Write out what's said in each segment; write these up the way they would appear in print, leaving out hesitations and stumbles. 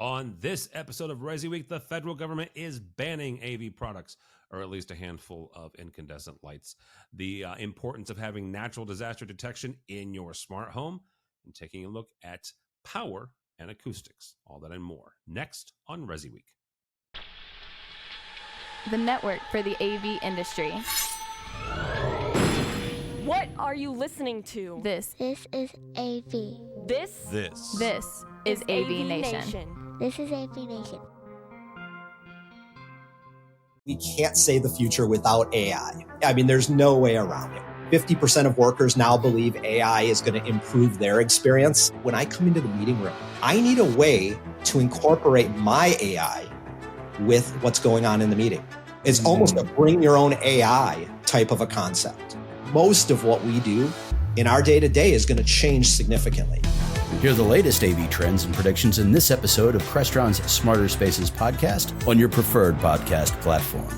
On this episode of ResiWeek, the federal government is banning AV products, or at least a handful of incandescent lights. The importance of having natural disaster detection in your smart home, and taking a look at power and acoustics. All that and more next on ResiWeek. The network for the AV industry. What are you listening to? This is AV. This is AVNation. This is AVNation. We can't say the future without AI. I mean, there's no way around it. 50% of workers now believe AI is going to improve their experience. When I come into the meeting room, I need a way to incorporate my AI with what's going on in the meeting. It's almost a bring your own AI type of a concept. Most of what we do in our day-to-day is going to change significantly. Hear the latest AV trends and predictions in this episode of Crestron's Smarter Spaces podcast on your preferred podcast platform.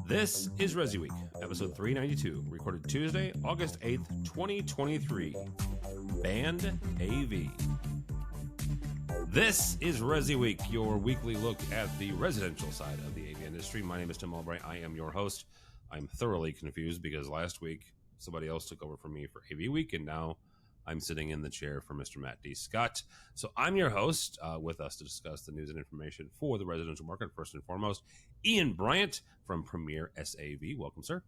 This is ResiWeek, episode 392, recorded Tuesday, August 8th, 2023. Banned AV. This is ResiWeek, your weekly look at the residential side of the AV industry. My name is Tim Albright. I am your host. I'm thoroughly confused because last week somebody else took over for me for AV Week, and now I'm sitting in the chair for Mr. Matt D. Scott. So I'm your host, with us to discuss the news and information for the residential market. First and foremost, Ian Bryant from Premier SAV. Welcome, sir.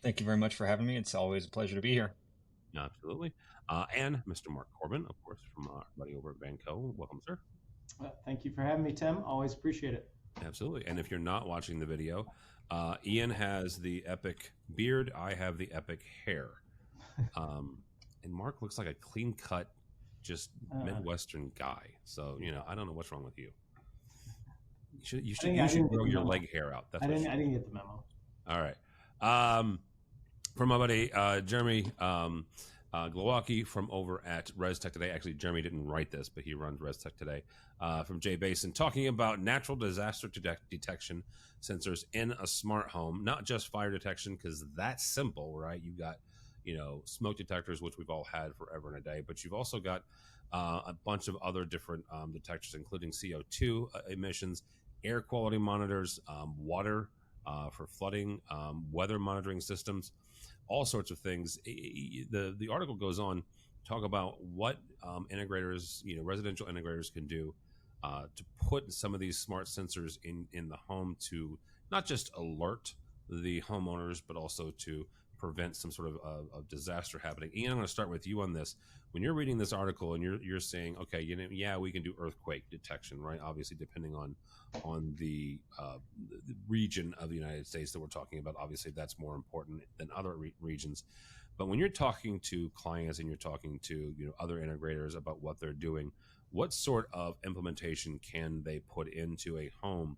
Thank you very much for having me. It's always a pleasure to be here. Absolutely. And Mr. Mark Corbin, of course, from our buddy over at Banco. Welcome, sir. Thank you for having me, Tim. Always appreciate it. Absolutely. And if you're not watching the video, Ian has the epic beard. I have the epic hair. And Mark looks like a clean-cut, just Midwestern guy. So, I don't know what's wrong with you. You should grow your leg hair out. I didn't get the memo. All right. From my buddy Jeremy Glowacki from over at ResTech Today. Actually, Jeremy didn't write this, but he runs ResTech Today. From Jay Basin, talking about natural disaster detection sensors in a smart home. Not just fire detection, because that's simple, right? You got, smoke detectors, which we've all had forever and a day, but you've also got a bunch of other different detectors, including CO2 emissions, air quality monitors, water for flooding, weather monitoring systems, all sorts of things. The article goes on to talk about what integrators, residential integrators can do to put some of these smart sensors in the home to not just alert the homeowners, but also to prevent some sort of disaster happening. Ian, I'm going to start with you on this. When you're reading this article and you're saying, okay, we can do earthquake detection, right? Obviously, depending on the region of the United States that we're talking about, obviously that's more important than other regions. But when you're talking to clients and you're talking to other integrators about what they're doing, what sort of implementation can they put into a home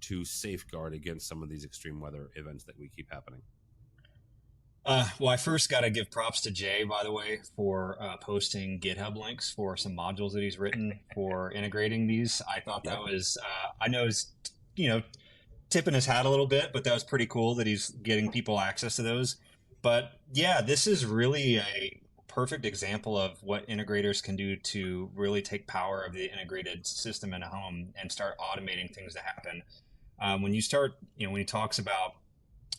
to safeguard against some of these extreme weather events that we keep happening? Well, I first got to give props to Jay, by the way, for posting GitHub links for some modules that he's written for integrating these. I thought that was, I know he's, tipping his hat a little bit, but that was pretty cool that he's getting people access to those. But yeah, this is really a perfect example of what integrators can do to really take power of the integrated system in a home and start automating things that happen. When you start, when he talks about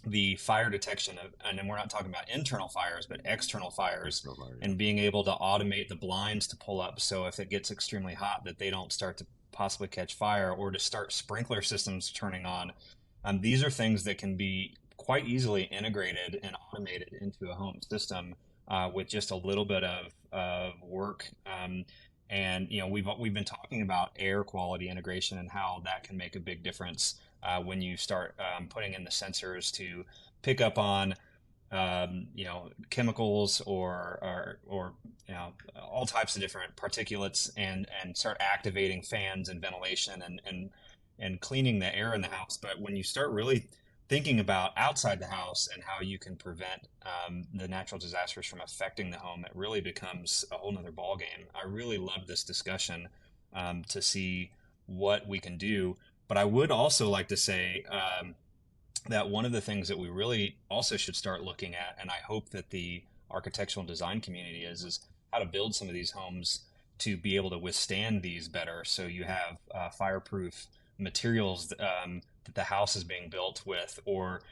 the fire detection and then we're not talking about internal fires, but external fires, and being able to automate the blinds to pull up. So if it gets extremely hot, that they don't start to possibly catch fire, or to start sprinkler systems turning on. These are things that can be quite easily integrated and automated into a home system with just a little bit of work. And we've been talking about air quality integration and how that can make a big difference when you start putting in the sensors to pick up on chemicals or all types of different particulates, and start activating fans and ventilation and cleaning the air in the house. But when you start really thinking about outside the house and how you can prevent the natural disasters from affecting the home, it really becomes a whole nother ballgame. I really love this discussion to see what we can do. But I would also like to say that one of the things that we really also should start looking at, and I hope that the architectural and design community is how to build some of these homes to be able to withstand these better. So you have fireproof materials that the house is being built with, or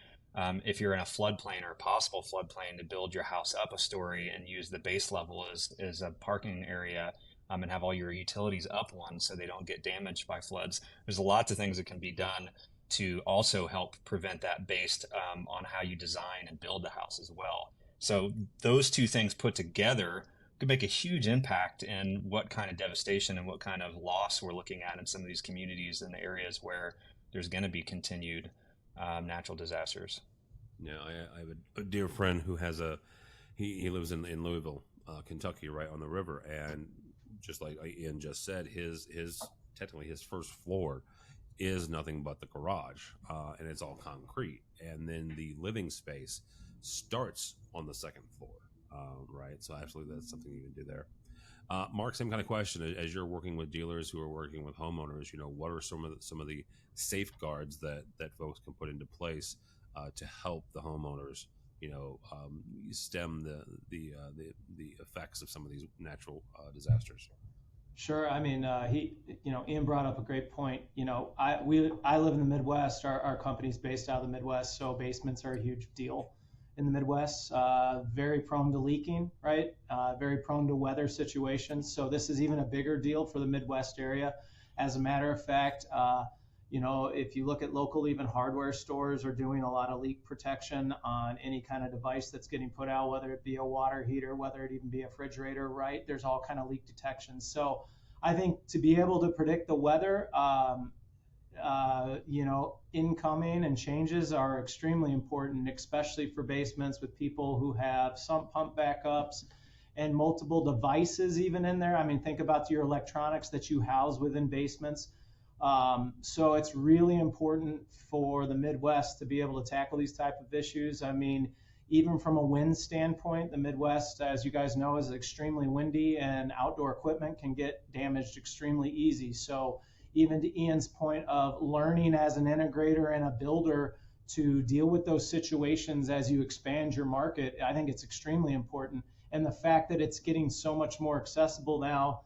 if you're in a floodplain or a possible floodplain, to build your house up a story and use the base level as a parking area, and have all your utilities up one so they don't get damaged by floods. There's lots of things that can be done to also help prevent that based on how you design and build the house as well. So those two things put together could make a huge impact in what kind of devastation and what kind of loss we're looking at in some of these communities and the areas where there's going to be continued natural disasters. Yeah, I have a dear friend who has he lives in Louisville, Kentucky, right on the river, and just like Ian just said, his technically his first floor is nothing but the garage, and it's all concrete, and then the living space starts on the second floor, right? So absolutely, that's something you can do there. Mark, same kind of question. As you're working with dealers who are working with homeowners, what are some of the safeguards that folks can put into place to help the homeowners, stem the effects of some of these natural disasters? Sure. I mean, Ian brought up a great point. I live in the Midwest. Our company's based out of the Midwest, so basements are a huge deal in the Midwest. Very prone to leaking, right? Very prone to weather situations. So this is even a bigger deal for the Midwest area. As a matter of fact, if you look at local, even hardware stores are doing a lot of leak protection on any kind of device that's getting put out, whether it be a water heater, whether it even be a refrigerator, right? There's all kind of leak detection. So I think to be able to predict the weather, incoming and changes are extremely important, especially for basements with people who have sump pump backups and multiple devices even in there. I mean, think about your electronics that you house within basements. So it's really important for the Midwest to be able to tackle these type of issues. I mean, even from a wind standpoint, the Midwest, as you guys know, is extremely windy, and outdoor equipment can get damaged extremely easy. So even to Ian's point of learning as an integrator and a builder to deal with those situations as you expand your market, I think it's extremely important. And the fact that it's getting so much more accessible now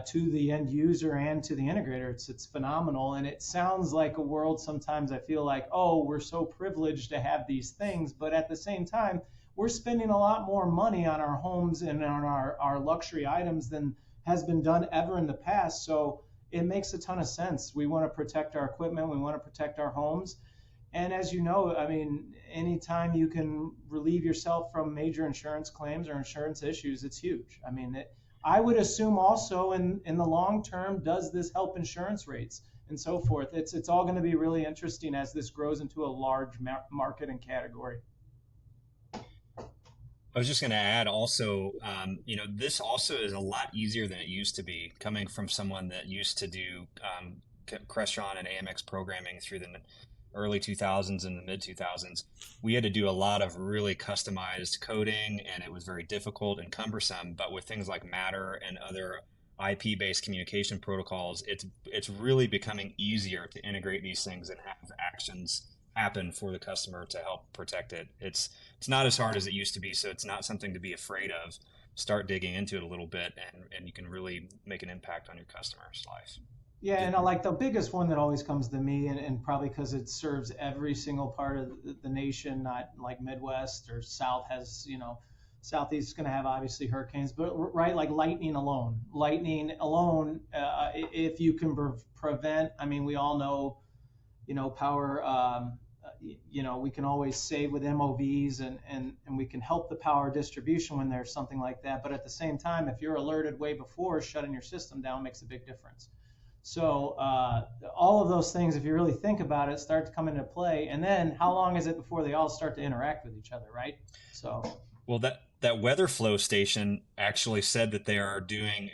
to the end user and to the integrator, it's phenomenal. And it sounds like a world sometimes I feel like, oh, we're so privileged to have these things, but at the same time, we're spending a lot more money on our homes and on our luxury items than has been done ever in the past. So it makes a ton of sense. We want to protect our equipment. We want to protect our homes. And as you know, I mean, anytime you can relieve yourself from major insurance claims or insurance issues, it's huge. I mean, I would assume also in the long term, does this help insurance rates and so forth? It's all going to be really interesting as this grows into a large market and category. I was just going to add also, this also is a lot easier than it used to be, coming from someone that used to do Crestron and AMX programming through the early 2000s and the mid 2000s. We had to do a lot of really customized coding, and it was very difficult and cumbersome. But with things like Matter and other IP-based communication protocols, it's really becoming easier to integrate these things and have actions happen for the customer to help protect it. It's not as hard as it used to be, so it's not something to be afraid of. Start digging into it a little bit, and you can really make an impact on your customer's life. Yeah, and like the biggest one that always comes to me, and probably because it serves every single part of the nation, not like Midwest or South has, Southeast is going to have obviously hurricanes, but right, like lightning alone, if you can prevent, I mean, we all know, power, we can always save with MOVs and we can help the power distribution when there's something like that. But at the same time, if you're alerted way before, shutting your system down makes a big difference. So all of those things, if you really think about it, start to come into play. And then how long is it before they all start to interact with each other, right? So, well, that weather flow station actually said that they are doing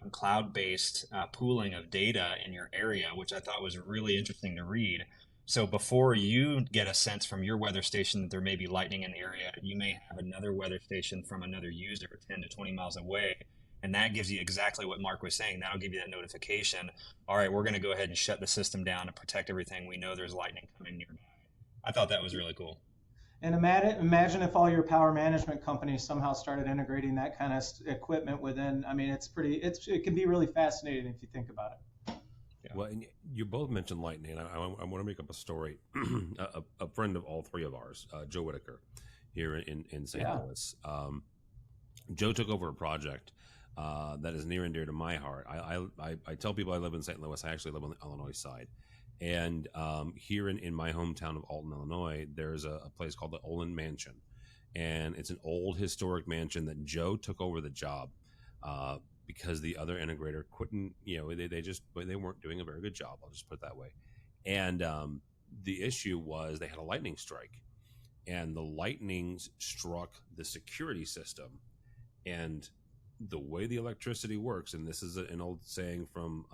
a cloud-based pooling of data in your area, which I thought was really interesting to read. So before you get a sense from your weather station that there may be lightning in the area, you may have another weather station from another user 10 to 20 miles away. And that gives you exactly what Mark was saying. That'll give you that notification. All right, we're going to go ahead and shut the system down and protect everything. We know there's lightning coming nearby. I thought that was really cool. And imagine if all your power management companies somehow started integrating that kind of equipment within. I mean, it can be really fascinating if you think about it. Yeah. Well, and you both mentioned lightning. I want to make up a story. a friend of all three of ours, Joe Whitaker, here in St. Louis. Joe took over a project that is near and dear to my heart. I tell people I live in St. Louis. I actually live on the Illinois side. And here in my hometown of Alton, Illinois, there's a place called the Olin Mansion. And it's an old historic mansion that Joe took over the job because the other integrator couldn't, they weren't doing a very good job. I'll just put it that way. And the issue was they had a lightning strike. And the lightning struck the security system. And the way the electricity works, and this is an old saying from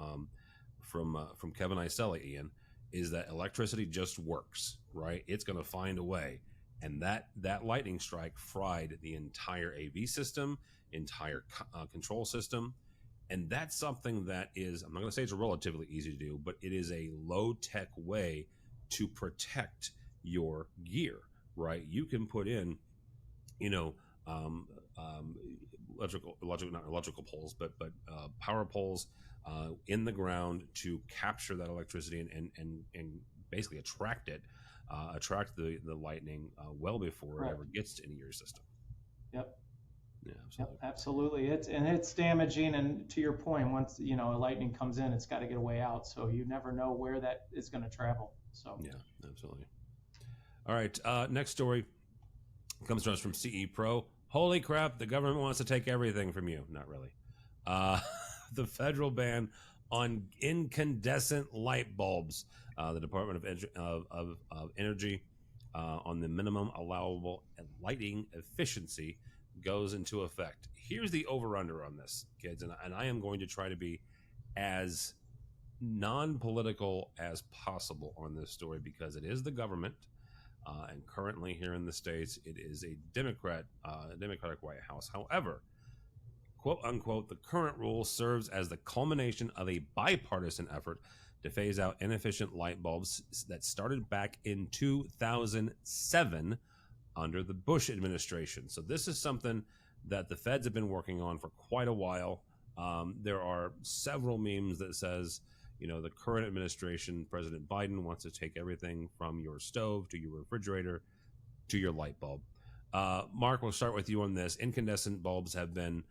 Kevin Iselli, Ian, is that electricity just works, right? It's going to find a way. And that lightning strike fried the entire AV system, entire control system. And that's something that is, I'm not going to say it's relatively easy to do, but it is a low-tech way to protect your gear, right? You can put in, not electrical poles, but power poles in the ground to capture that electricity and basically attract the lightning well before it ever gets into your system. Yep. Yeah, absolutely. Yep, absolutely. It's damaging, and to your point, once a lightning comes in, it's got to get a way out. So you never know where that is going to travel. So yeah, absolutely. All right, next story comes to us from CE Pro. Holy crap, the government wants to take everything from you. Not really. The federal ban on incandescent light bulbs. The Department of Energy on the minimum allowable lighting efficiency goes into effect. Here's the over-under on this, kids, and I am going to try to be as non-political as possible on this story because it is the government. And currently here in the States, it is a Democratic White House. However, quote unquote, the current rule serves as the culmination of a bipartisan effort to phase out inefficient light bulbs that started back in 2007 under the Bush administration. So this is something that the feds have been working on for quite a while. There are several memes that says, the current administration, President Biden, wants to take everything from your stove to your refrigerator to your light bulb. Mark, we'll start with you on this. Incandescent bulbs have been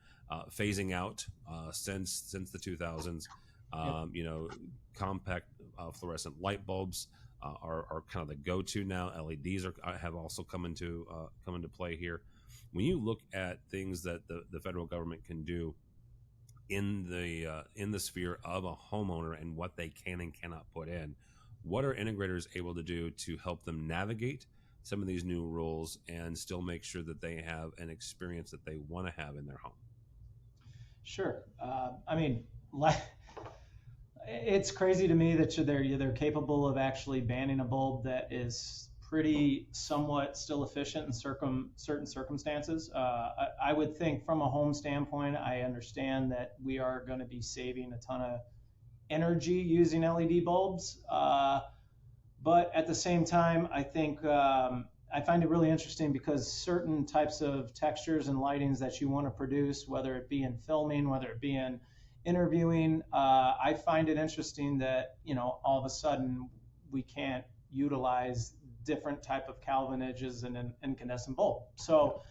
phasing out since the 2000s. Compact fluorescent light bulbs are kind of the go-to now. LEDs have also come into play here. When you look at things that the federal government can do in the sphere of a homeowner and what they can and cannot put in, what are integrators able to do to help them navigate some of these new rules and still make sure that they have an experience that they want to have in their home? Sure. It's crazy to me that they're capable of actually banning a bulb that is pretty somewhat still efficient in certain circumstances. I would think from a home standpoint, I understand that we are going to be saving a ton of energy using LED bulbs. But at the same time, I think I find it really interesting because certain types of textures and lightings that you want to produce, whether it be in filming, whether it be in interviewing, I find it interesting that, all of a sudden we can't utilize different type of Kelvinages in an incandescent bulb. So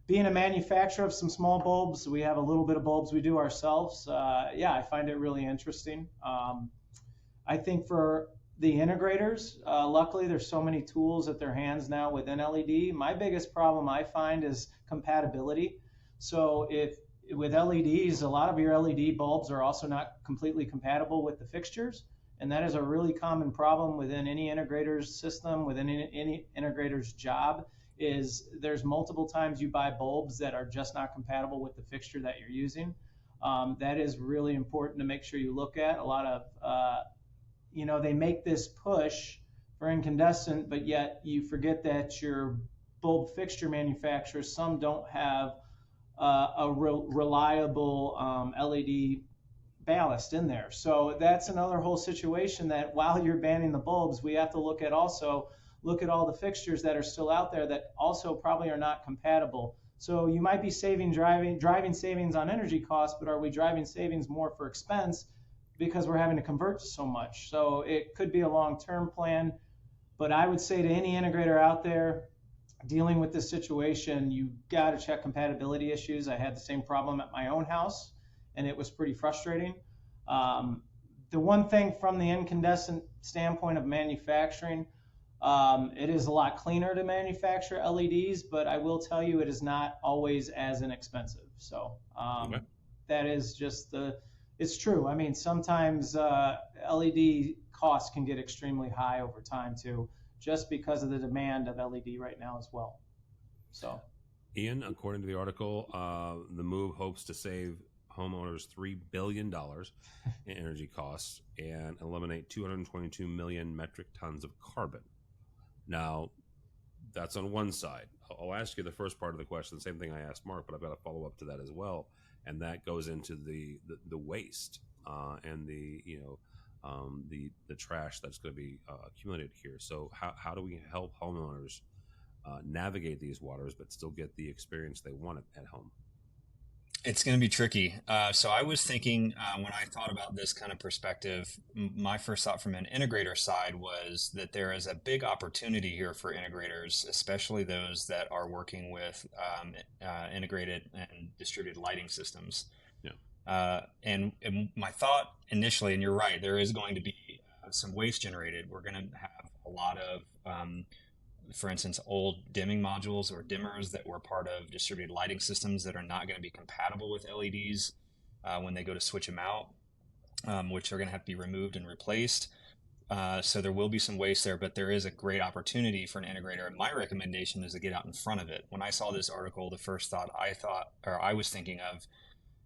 being a manufacturer of some small bulbs, we have a little bit of bulbs we do ourselves. I find it really interesting. I think for the integrators, luckily there's so many tools at their hands now within LED. My biggest problem I find is compatibility. So if with LEDs, a lot of your LED bulbs are also not completely compatible with the fixtures. And that is a really common problem within any integrator's system, within any integrator's job, is there's multiple times you buy bulbs that are just not compatible with the fixture that you're using. That is really important to make sure you look at. A lot of, they make this push for incandescent, but yet you forget that your bulb fixture manufacturers, some don't have a reliable LED ballast in there. So that's another whole situation that while you're banning the bulbs, we have to look at also look at all the fixtures that are still out there that also probably are not compatible. So you might be driving savings on energy costs, but are we driving savings more for expense because we're having to convert so much? So it could be a long-term plan, but I would say to any integrator out there dealing with this situation, you got to check compatibility issues. I had the same problem at my own house, and it was pretty frustrating. The one thing from the incandescent standpoint of manufacturing, it is a lot cleaner to manufacture LEDs, but I will tell you it is not always as inexpensive. So that is just it's true. I mean, sometimes LED costs can get extremely high over time too, just because of the demand of LED right now as well. So, Ian, according to the article, the move hopes to save homeowners $3 billion in energy costs and eliminate 222 million metric tons of carbon. Now, that's on one side. I'll ask you the first part of the question, the same thing I asked Mark, but I've got a follow up to that as well, and that goes into the waste and the trash that's going to be accumulated here. So how do we help homeowners navigate these waters but still get the experience they want at home? It's going to be tricky. So I was thinking when I thought about this kind of perspective, my first thought from an integrator side was that there is a big opportunity here for integrators, especially those that are working with integrated and distributed lighting systems. Yeah. And my thought initially, and you're right, there is going to be some waste generated. We're going to have a lot of for instance, old dimming modules or dimmers that were part of distributed lighting systems that are not going to be compatible with LEDs when they go to switch them out, which are going to have to be removed and replaced. So there will be some waste there, but there is a great opportunity for an integrator. And my recommendation is to get out in front of it. When I saw this article, the first thought I was thinking of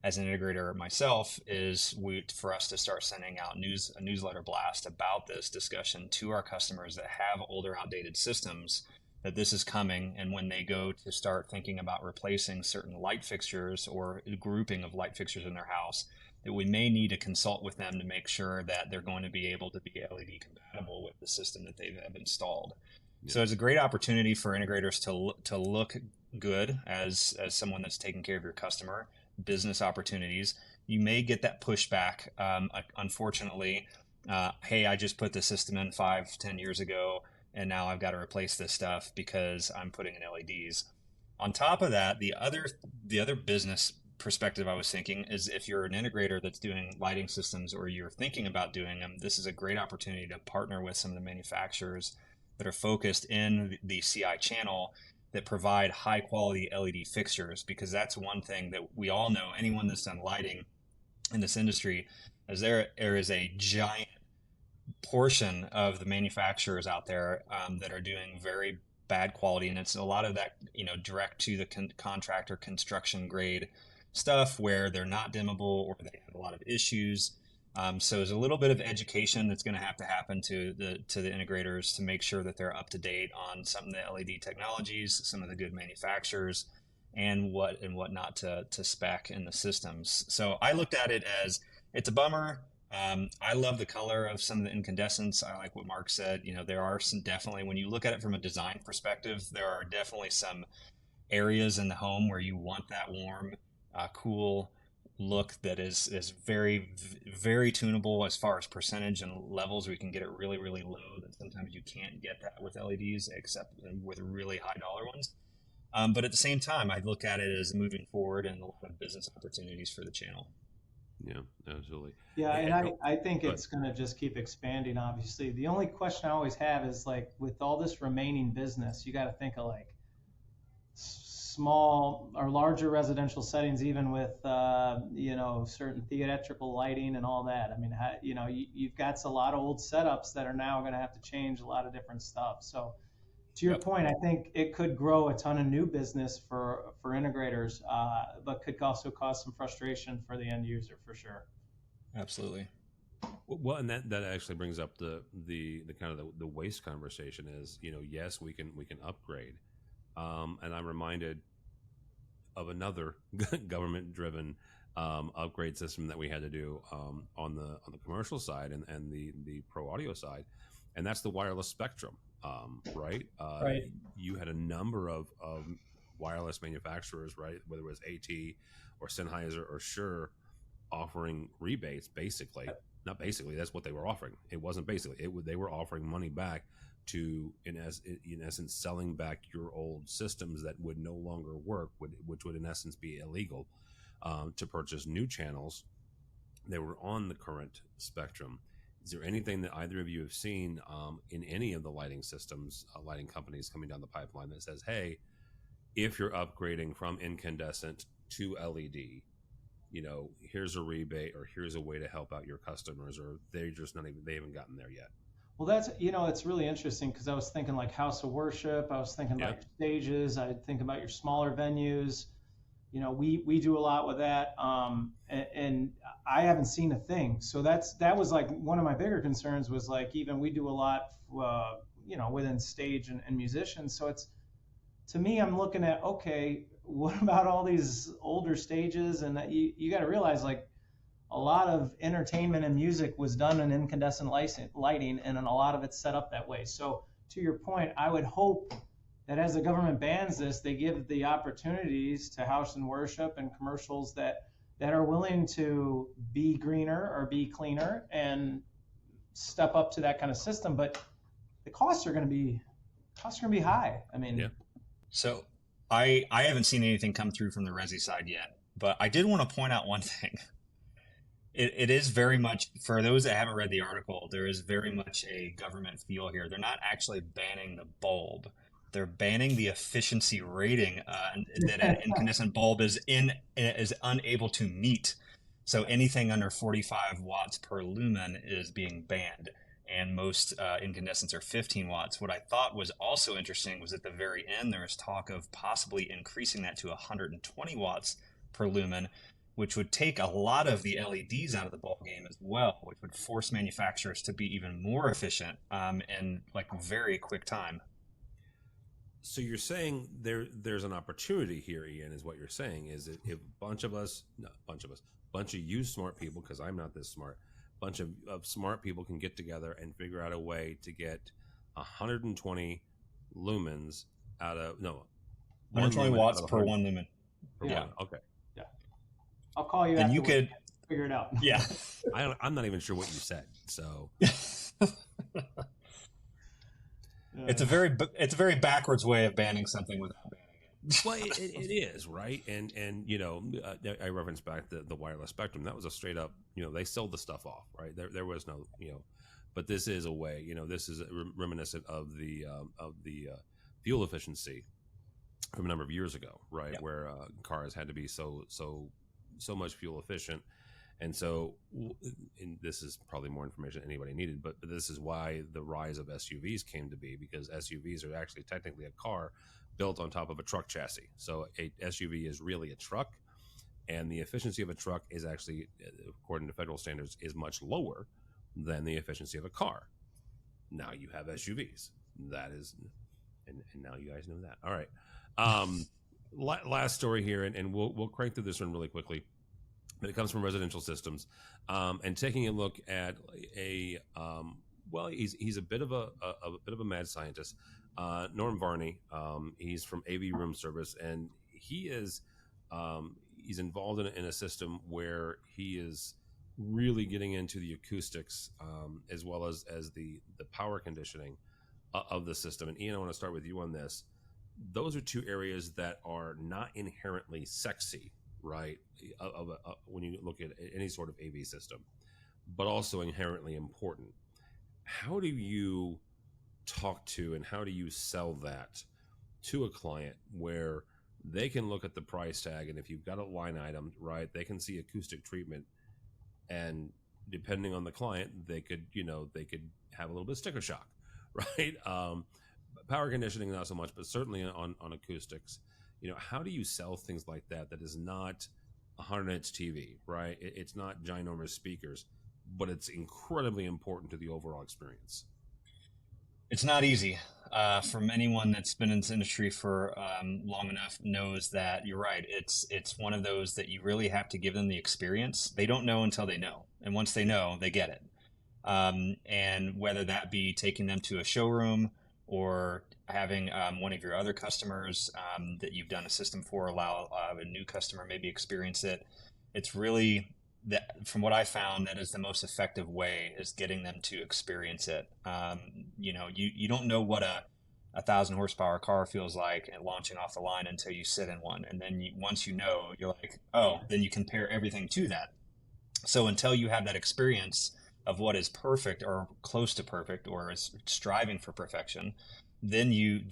as an integrator myself is for us to start sending out a newsletter blast about this discussion to our customers that have older, outdated systems, that this is coming. And when they go to start thinking about replacing certain light fixtures or grouping of light fixtures in their house, that we may need to consult with them to make sure that they're going to be able to be LED compatible with the system that they have installed. Yeah. So it's a great opportunity for integrators to look good as someone that's taking care of your customer. Business opportunities. You may get that pushback. Unfortunately, hey, I just put the system in 5-10 years ago, and now I've got to replace this stuff because I'm putting in LEDs. On top of that, the other business perspective I was thinking is if you're an integrator that's doing lighting systems or you're thinking about doing them, this is a great opportunity to partner with some of the manufacturers that are focused in the CI channel that provide high quality LED fixtures, because that's one thing that we all know, anyone that's done lighting in this industry, is there is a giant portion of the manufacturers out there that are doing very bad quality. And it's a lot of that, direct to the contractor construction grade stuff where they're not dimmable or they have a lot of issues. So there's a little bit of education that's going to have to happen to the integrators to make sure that they're up to date on some of the LED technologies, some of the good manufacturers, and what not to spec in the systems. So I looked at it as it's a bummer. I love the color of some of the incandescents. I like what Mark said. There are some definitely, when you look at it from a design perspective, there are definitely some areas in the home where you want that warm, cool look that is very, very tunable as far as percentage and levels. We can get it really, really low that sometimes you can't get that with LEDs except with really high dollar ones. But at the same time, I look at it as moving forward and a lot of business opportunities for the channel. Yeah, absolutely. Yeah, and I think it's going to just keep expanding, obviously. The only question I always have is, like, with all this remaining business, you got to think of, like, small or larger residential settings, even with certain theatrical lighting and all that. I mean, you've got a lot of old setups that are now going to have to change a lot of different stuff. So to your point, I think it could grow a ton of new business for integrators, but could also cause some frustration for the end user for sure. Absolutely. Well, and that actually brings up the kind of the waste conversation is, yes, we can upgrade. And I'm reminded of another government-driven upgrade system that we had to do on the commercial side and the pro audio side, and that's the wireless spectrum. right? Right. You had a number of wireless manufacturers, right? Whether it was AT or Sennheiser or Shure, offering rebates. Basically, not basically. That's what they were offering. It wasn't basically. They were offering money back to, in essence, selling back your old systems that would no longer work, which would in essence be illegal, to purchase new channels that were on the current spectrum. Is there anything that either of you have seen in any of the lighting systems, lighting companies coming down the pipeline that says, hey, if you're upgrading from incandescent to LED, here's a rebate, or here's a way to help out your customers, or they haven't gotten there yet? Well, that's, it's really interesting, because I was thinking like house of worship. I was thinking about your stages. I think about your smaller venues. We do a lot with that. And I haven't seen a thing. So that was like one of my bigger concerns, was like, even we do a lot, within stage and musicians. So to me, I'm looking at, okay, what about all these older stages? And that you got to realize, like, a lot of entertainment and music was done in incandescent lighting, and a lot of it's set up that way. So to your point, I would hope that as the government bans this, they give the opportunities to house and worship and commercials that are willing to be greener or be cleaner and step up to that kind of system. But the costs are going to be high. I mean, yeah. So I haven't seen anything come through from the Resi side yet, but I did want to point out one thing. It is very much, for those that haven't read the article, there is very much a government feel here. They're not actually banning the bulb. They're banning the efficiency rating that an incandescent bulb is unable to meet. So anything under 45 watts per lumen is being banned, and most incandescents are 15 watts. What I thought was also interesting was at the very end, there was talk of possibly increasing that to 120 watts per lumen, which would take a lot of the LEDs out of the ball game as well, which would force manufacturers to be even more efficient in like very quick time. So you're saying there's an opportunity here, Ian, is what you're saying, is that if bunch of you smart people, because I'm not this smart, bunch of smart people can get together and figure out a way to get 120 lumens out of, 120 watts per 1 lumen. Yeah. Okay. Yeah. I'll call you and you afterwards. could Figure it out. Yeah. I'm not even sure what you said, so. It's a very backwards way of banning something without banning it. Well, it is, right? And I referenced back the wireless spectrum. That was a straight up, they sold the stuff off, right? There was no, but this is a way, this is reminiscent of the fuel efficiency from a number of years ago, right? Yep. Where cars had to be so much fuel efficient. And so, and this is probably more information anybody needed, but this is why the rise of SUVs came to be, because SUVs are actually technically a car built on top of a truck chassis. So a SUV is really a truck, and the efficiency of a truck is actually, according to federal standards, is much lower than the efficiency of a car. Now you have SUVs. That is, and now you guys know that. All right. Last story here, and we'll crank through this one really quickly. But it comes from residential systems, and taking a look at he's a bit of a mad scientist, Norm Varney. He's from AV Room Service, and he's involved in a system where he is really getting into the acoustics, as well as the power conditioning of the system. And Ian, I want to start with you on this. Those are two areas that are not inherently sexy, right? When you look at any sort of AV system, but also inherently important. How do you talk to and how do you sell that to a client where they can look at the price tag, and if you've got a line item, right, they can see acoustic treatment, and depending on the client, they could have a little bit of sticker shock, right? Power conditioning, not so much, but certainly on acoustics. How do you sell things like that is not a 100-inch TV, right? It's not ginormous speakers, but it's incredibly important to the overall experience. It's not easy. From anyone that's been in this industry for long enough knows that you're right. It's one of those that you really have to give them the experience. They don't know until they know. And once they know, they get it. And whether that be taking them to a showroom or having one of your other customers that you've done a system for allow a new customer maybe experience it. It's really that, from what I found, that is the most effective way, is getting them to experience it. You don't know what a 1,000 horsepower car feels like and launching off the line until you sit in one. And then once you know, you're like, oh, then you compare everything to that. So until you have that experience of what is perfect or close to perfect or is striving for perfection, then you're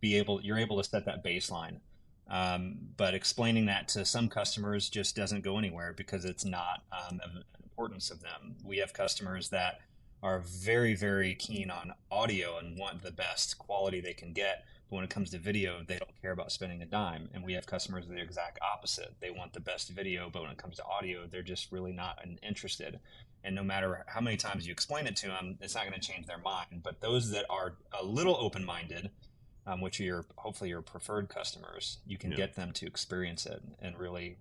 able to set that baseline. But explaining that to some customers just doesn't go anywhere because it's not of importance of them. We have customers that are very, very keen on audio and want the best quality they can get. But when it comes to video, they don't care about spending a dime. And we have customers that are the exact opposite. They want the best video, but when it comes to audio, they're just really not interested. And no matter how many times you explain it to them, it's not going to change their mind. But those that are a little open-minded, which are hopefully your preferred customers, you can get them to experience it and really,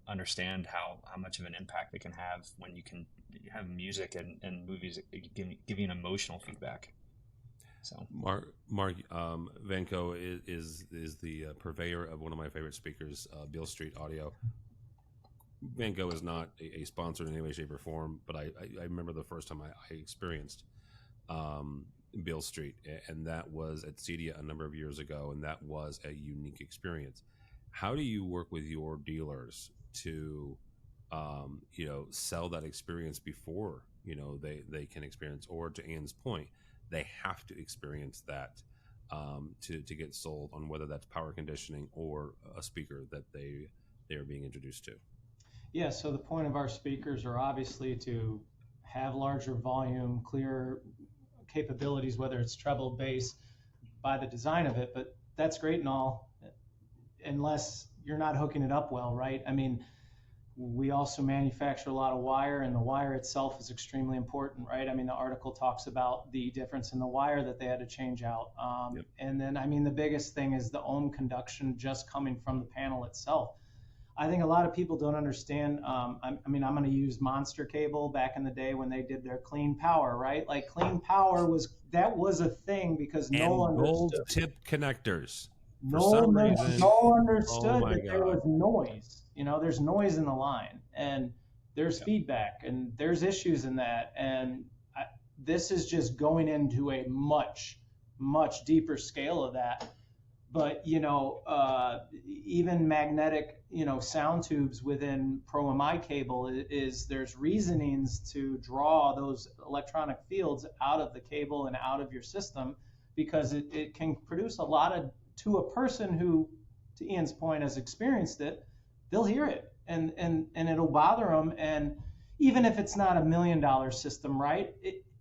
understand how much of an impact it can have when you can have music and movies give you an emotional feedback. So Mark Vanco is the purveyor of one of my favorite speakers, Beale Street Audio. Vanco is not a sponsor in any way, shape, or form, but I remember the first time I experienced Beale Street, and that was at CEDIA a number of years ago, and that was a unique experience. How do you work with your dealers to sell that experience before they can experience, or to Ann's point, they have to experience that to get sold on whether that's power conditioning or a speaker that they are being introduced to? Yeah, so the point of our speakers are obviously to have larger volume, clear capabilities, whether it's treble, bass, by the design of it, but that's great and all, unless you're not hooking it up well, right? I mean, we also manufacture a lot of wire, and the wire itself is extremely important, right? I mean, the article talks about the difference in the wire that they had to change out. And then, I mean, the biggest thing is the ohm conduction just coming from the panel itself. I think a lot of people don't understand. I'm going to use Monster Cable back in the day when they did their clean power, right? Like clean power was a thing because no one understood. Gold tip connectors. No one understood that there was noise. There's noise in the line, and there's feedback, and there's issues in that. And this is just going into a much, much deeper scale of that. But, even magnetic, sound tubes within Pro-MI cable there's reasonings to draw those electronic fields out of the cable and out of your system, because it can produce a lot to a person who, to Ian's point, has experienced it. They'll hear it and it'll bother them. And even if it's not $1 million system, right,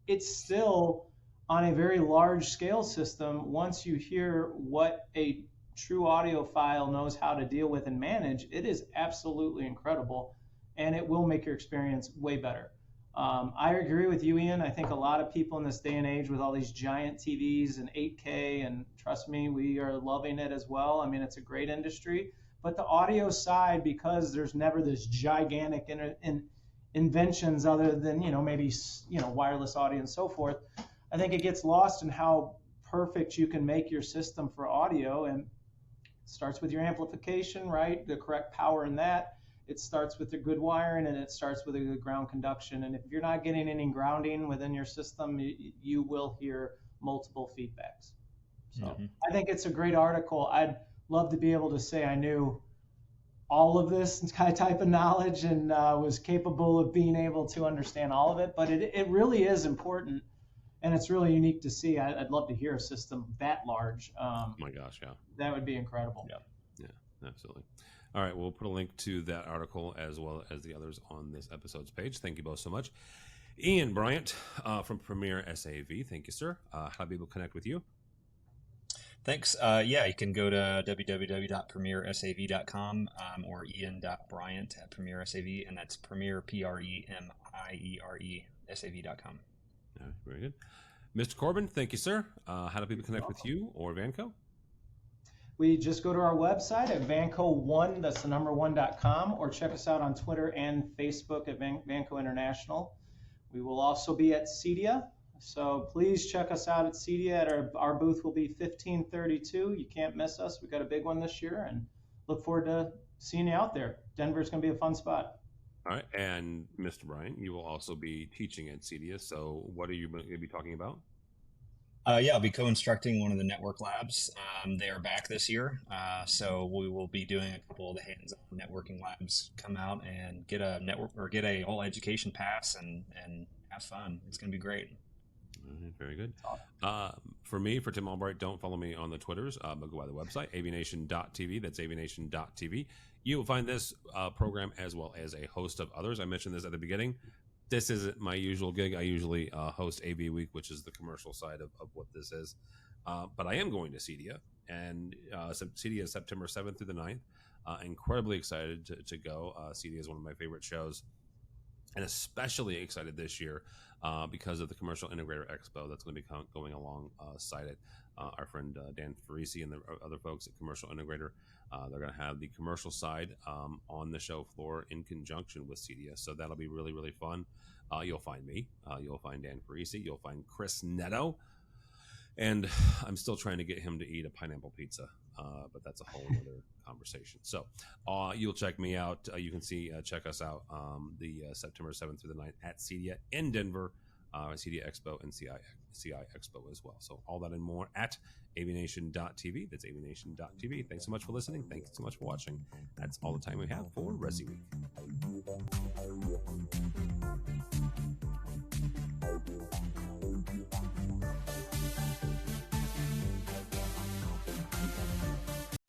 it's still on a very large scale system. Once you hear what a true audiophile knows how to deal with and manage, it is absolutely incredible, and it will make your experience way better. I agree with you, Ian. I think a lot of people in this day and age with all these giant TVs and 8K, and trust me, we are loving it as well. I mean, it's a great industry. But the audio side, because there's never this gigantic inventions other than, maybe, wireless audio and so forth, I think it gets lost in how perfect you can make your system for audio. And it starts with your amplification, right? The correct power in that. It starts with the good wiring, and it starts with a good ground conduction. And if you're not getting any grounding within your system, you will hear multiple feedbacks. So I think it's a great article. I'd love to be able to say I knew all of this type of knowledge and was capable of being able to understand all of it. But it really is important. And it's really unique to see. I'd love to hear a system that large. Oh my gosh, yeah. That would be incredible. Yeah, absolutely. All right, we'll put a link to that article as well as the others on this episode's page. Thank you both so much. Ian Bryant from Premier SAV, thank you, sir. How do people connect with you? Thanks. You can go to www.premiersav.com or ian.bryant@premiersav, and that's Premier, PREMIERE, SAV.com. Very good. Mr. Corbin, thank you, sir. How do people connect with you or Vanco? We just go to our website at Vanco1, that's the number 1.com, or check us out on Twitter and Facebook at Vanco International. We will also be at CEDIA So please check us out at CEDIA. Our booth will be 1532. You can't miss us. We've got a big one this year, and look forward to seeing you out there. Denver's going to be a fun spot. All right. And Mr. Brian, you will also be teaching at CEDIA. So what are you going to be talking about? Yeah, I'll be co-instructing one of the network labs. They are back this year, so we will be doing a couple of the hands-on networking labs. Come out and get a network or get a whole education pass and have fun. It's going to be great. All right, very good. For me, for Tim Albright, don't follow me on the Twitters, but go by the website, avnation.tv. That's avnation.tv. You will find this program as well as a host of others. I mentioned this at the beginning. This isn't my usual gig. I usually host AV Week, which is the commercial side of what this is. But I am going to CEDIA, and CEDIA is September 7th through the 9th. Incredibly excited to go. CEDIA is one of my favorite shows, and especially excited this year because of the Commercial Integrator Expo that's going to be going alongside it. Our friend Dan Farisi and the other folks at Commercial Integrator, they're going to have the commercial side on the show floor in conjunction with CEDIA. So that'll be really, really fun. You'll find me. You'll find Dan Farisi. You'll find Chris Netto. And I'm still trying to get him to eat a pineapple pizza, but that's a whole other conversation. So you'll check me out. You can check us out the September 7th through the 9th at CEDIA in Denver, CEDIA Expo and CI Expo as well. So all that and more at avnation.tv. That's avnation.tv. Thanks so much for listening. Thanks so much for watching. That's all the time we have for ResiWeek.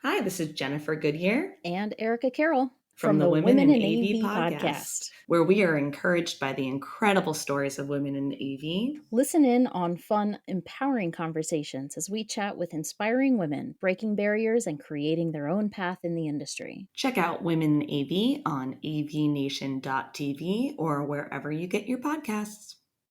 Hi, this is Jennifer Goodyear And Erica Carroll from the Women in AV podcast, where we are encouraged by the incredible stories of women in AV. Listen in on fun, empowering conversations as we chat with inspiring women, breaking barriers and creating their own path in the industry. Check out Women in AV on avnation.tv or wherever you get your podcasts.